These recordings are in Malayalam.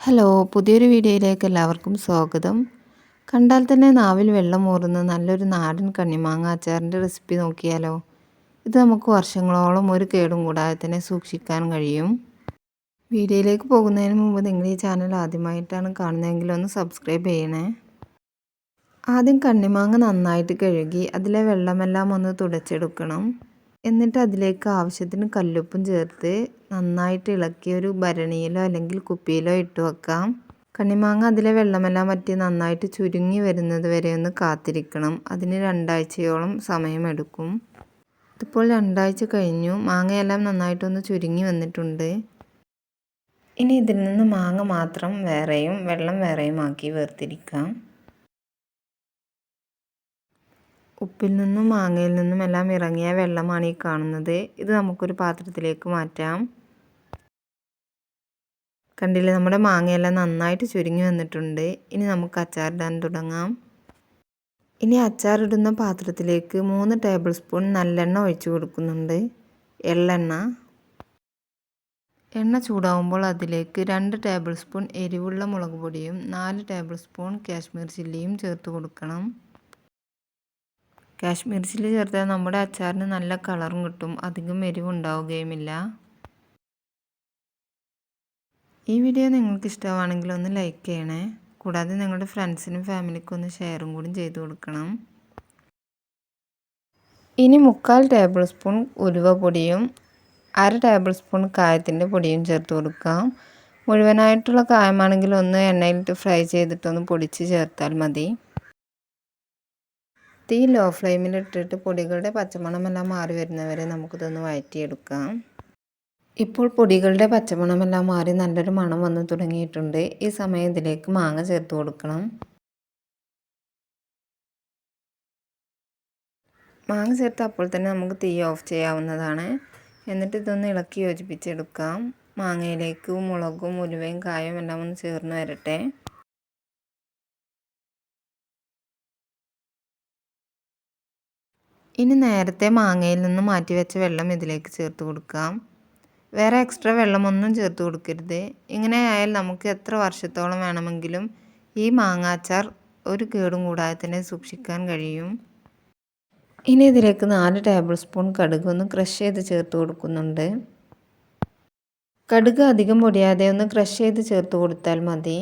ഹലോ, പുതിയൊരു വീഡിയോയിലേക്ക് എല്ലാവർക്കും സ്വാഗതം. കണ്ടാൽ തന്നെ നാവിൽ വെള്ളം ഊറുന്ന നല്ലൊരു നാടൻ കണ്ണിമാങ്ങ അച്ചാറിൻ്റെ റെസിപ്പി നോക്കിയാലോ. ഇത് നമുക്ക് വർഷങ്ങളോളം ഒരു കേടും കൂടാതെ തന്നെ സൂക്ഷിക്കാൻ കഴിയും. വീഡിയോയിലേക്ക് പോകുന്നതിന് മുമ്പ് നിങ്ങൾ ഈ ചാനൽ ആദ്യമായിട്ടാണ് കാണുന്നതെങ്കിൽ ഒന്ന് സബ്സ്ക്രൈബ് ചെയ്യണേ. ആദ്യം കണ്ണിമാങ്ങ നന്നായിട്ട് കഴുകി അതിലെ വെള്ളമെല്ലാം ഒന്ന് തുടച്ചെടുക്കണം. എന്നിട്ട് അതിലേക്ക് ആവശ്യത്തിന് കല്ലുപ്പും ചേർത്ത് നന്നായിട്ട് ഇളക്കി ഒരു ഭരണിയിലോ അല്ലെങ്കിൽ കുപ്പിയിലോ ഇട്ട് വെക്കാം. കണ്ണിമാങ്ങ അതിലെ വെള്ളമെല്ലാം വറ്റി നന്നായിട്ട് ചുരുങ്ങി വരുന്നത് വരെ ഒന്ന് കാത്തിരിക്കണം. അതിന് 2 ആഴ്ചയോളം സമയമെടുക്കും. ഇതിപ്പോൾ 2 ആഴ്ച കഴിഞ്ഞു. മാങ്ങയെല്ലാം നന്നായിട്ടൊന്ന് ചുരുങ്ങി വന്നിട്ടുണ്ട്. ഇനി ഇതിൽ നിന്ന് മാങ്ങ മാത്രം വേറെയും വെള്ളം വേറെയും ആക്കി വേർതിരിക്കാം. ഉപ്പിൽ നിന്നും മാങ്ങയിൽ നിന്നും എല്ലാം ഇറങ്ങിയ വെള്ളമാണ് ഈ കാണുന്നത്. ഇത് നമുക്കൊരു പാത്രത്തിലേക്ക് മാറ്റാം. കണ്ടില്ലേ, നമ്മുടെ മാങ്ങയെല്ലാം നന്നായിട്ട് ചുരുങ്ങി വന്നിട്ടുണ്ട്. ഇനി നമുക്ക് അച്ചാറിടാൻ തുടങ്ങാം. ഇനി അച്ചാറിടുന്ന പാത്രത്തിലേക്ക് 3 ടേബിൾ സ്പൂൺ നല്ലെണ്ണ ഒഴിച്ചു കൊടുക്കുന്നുണ്ട്. എള്ളെണ്ണ. എണ്ണ ചൂടാവുമ്പോൾ അതിലേക്ക് 2 ടേബിൾ സ്പൂൺ എരിവുള്ള മുളക് പൊടിയും 4 ടേബിൾ സ്പൂൺ കാശ്മീർ ചില്ലിയും ചേർത്ത് കൊടുക്കണം. കാശ്മീർ ചില്ലി ചേർത്താൽ നമ്മുടെ അച്ചാറിന് നല്ല കളറും കിട്ടും, അധികം എരിവുണ്ടാവുകയുമില്ല. ഈ വീഡിയോ നിങ്ങൾക്ക് ഇഷ്ടമാണെങ്കിൽ ഒന്ന് ലൈക്ക് ചെയ്യണേ. കൂടാതെ നിങ്ങളുടെ ഫ്രണ്ട്സിനും ഫാമിലിക്കും ഒന്ന് ഷെയറും കൂടി ചെയ്ത് കൊടുക്കണം. ഇനി 3/4 ടേബിൾ സ്പൂൺ ഉലുവ പൊടിയും 1/2 ടേബിൾ സ്പൂൺ കായത്തിൻ്റെ പൊടിയും ചേർത്ത് കൊടുക്കാം. മുഴുവനായിട്ടുള്ള കായമാണെങ്കിൽ ഒന്ന് എണ്ണയിലിട്ട് ഫ്രൈ ചെയ്തിട്ടൊന്ന് പൊടിച്ച് ചേർത്താൽ മതി. തീ ലോ ഫ്ലെയിമിലിട്ടിട്ട് പൊടികളുടെ പച്ചമണമെല്ലാം മാറി വരുന്നവരെ നമുക്കിതൊന്ന് വഴറ്റിയെടുക്കാം. ഇപ്പോൾ പൊടികളുടെ പച്ചമണമെല്ലാം മാറി നല്ലൊരു മണം വന്ന് തുടങ്ങിയിട്ടുണ്ട്. ഈ സമയം ഇതിലേക്ക് മാങ്ങ ചേർത്ത് കൊടുക്കണം. മാങ്ങ ചേർത്ത് അപ്പോൾ തന്നെ നമുക്ക് തീ ഓഫ് ചെയ്യാവുന്നതാണ്. എന്നിട്ട് ഇതൊന്ന് ഇളക്കി യോജിപ്പിച്ചെടുക്കാം. മാങ്ങയിലേക്ക് മുളകും ഉലുവയും കായവും എല്ലാം ഒന്ന് ചേർന്ന് വരട്ടെ. ഇനി നേരത്തെ മാങ്ങയിൽ നിന്ന് മാറ്റി വെച്ച വെള്ളം ഇതിലേക്ക് ചേർത്ത് കൊടുക്കാം. വേറെ എക്സ്ട്രാ വെള്ളമൊന്നും ചേർത്ത് കൊടുക്കരുത്. ഇങ്ങനെ ആയാൽ നമുക്ക് എത്ര വർഷത്തോളം വേണമെങ്കിലും ഈ മാങ്ങ അച്ചാർ ഒരു കേടും കൂടാതെ തന്നെ സൂക്ഷിക്കാൻ കഴിയും. ഇനി ഇതിലേക്ക് 4 ടേബിൾ സ്പൂൺ കടുക് ഒന്ന് ക്രഷ് ചെയ്ത് ചേർത്ത് കൊടുക്കുന്നുണ്ട്. കടുക് അധികം പൊടിയാതെ ഒന്ന് ക്രഷ് ചെയ്ത് ചേർത്ത് കൊടുത്താൽ മതി.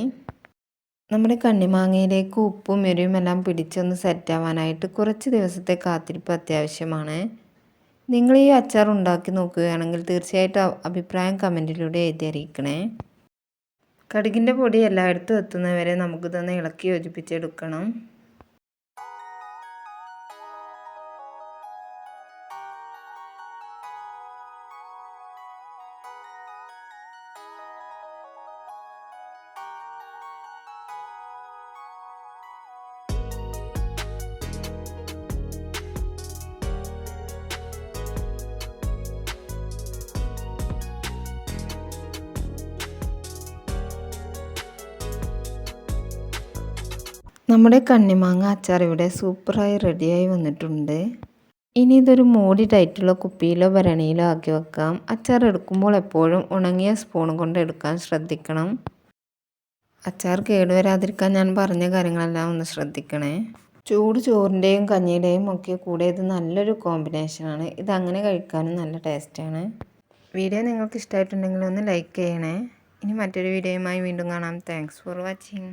നമ്മുടെ കണ്ണിമാങ്ങയിലേക്ക് ഉപ്പും എരിവും എല്ലാം പിടിച്ചൊന്ന് സെറ്റാവാനായിട്ട് കുറച്ച് ദിവസത്തെ കാത്തിരിപ്പ് അത്യാവശ്യമാണ്. നിങ്ങൾ ഈ അച്ചാർ ഉണ്ടാക്കി നോക്കുകയാണെങ്കിൽ തീർച്ചയായിട്ടും അഭിപ്രായം കമൻറ്റിലൂടെ എഴുതി അറിയിക്കണേ. കടുകിൻ്റെ പൊടി എല്ലായിടത്തും എത്തുന്നവരെ നമുക്കിതൊന്ന് ഇളക്കി യോജിപ്പിച്ചെടുക്കണം. നമ്മുടെ കണ്ണിമാങ്ങ അച്ചാർ ഇവിടെ സൂപ്പറായി റെഡിയായി വന്നിട്ടുണ്ട്. ഇനി ഇതൊരു മൂടി ടൈറ്റുള്ള കുപ്പിയിലോ ഭരണിയിലോ ആക്കി വെക്കാം. അച്ചാർ എടുക്കുമ്പോൾ എപ്പോഴും ഉണങ്ങിയ സ്പൂൺ കൊണ്ട് എടുക്കാൻ ശ്രദ്ധിക്കണം. അച്ചാർ കേടുവരാതിരിക്കാൻ ഞാൻ പറഞ്ഞ കാര്യങ്ങളെല്ലാം ഒന്ന് ശ്രദ്ധിക്കണേ. ചൂട് ചോറിൻ്റെയും കഞ്ഞിയുടെയും ഒക്കെ കൂടെ ഇത് നല്ലൊരു കോമ്പിനേഷനാണ്. ഇതങ്ങനെ കഴിക്കാനും നല്ല ടേസ്റ്റാണ്. വീഡിയോ നിങ്ങൾക്ക് ഇഷ്ടമായിട്ടുണ്ടെങ്കിൽ ഒന്ന് ലൈക്ക് ചെയ്യണേ. ഇനി മറ്റൊരു വീഡിയോയുമായി വീണ്ടും കാണാം. Thanks for watching.